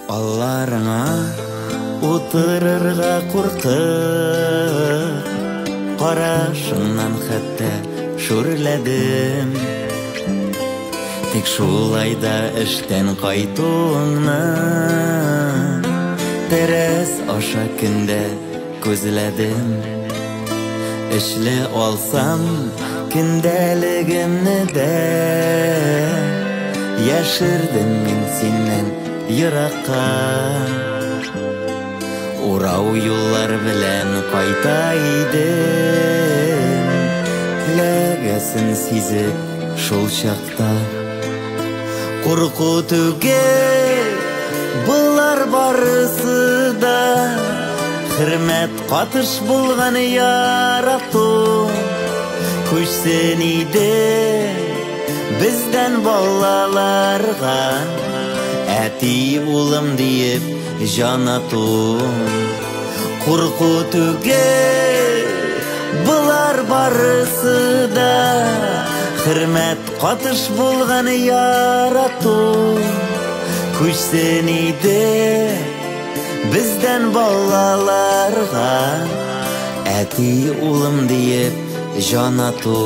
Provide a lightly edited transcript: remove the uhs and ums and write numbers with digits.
Алларыңа утырырга куркып, карашыңнан хәтта шүрләдем. Тик шулайда эштән кайтуыңны тәрәз аша көндә күзләдем. Эшле алсам көндәлегемне дә, яшердем мин синнән еракка. Урау юллар белән кайта идем, теләгәсен сизеп шул чакта. Курку түгел булар барысы да, хөрмәт катыш булган ярату. Күчсен иде бездән балаларга, әти улым диеп җанату. Курку түгел булар барысы да, хөрмәт катыш булган ярату. Күчсен иде бездән балаларга, әти улым диеп җанату.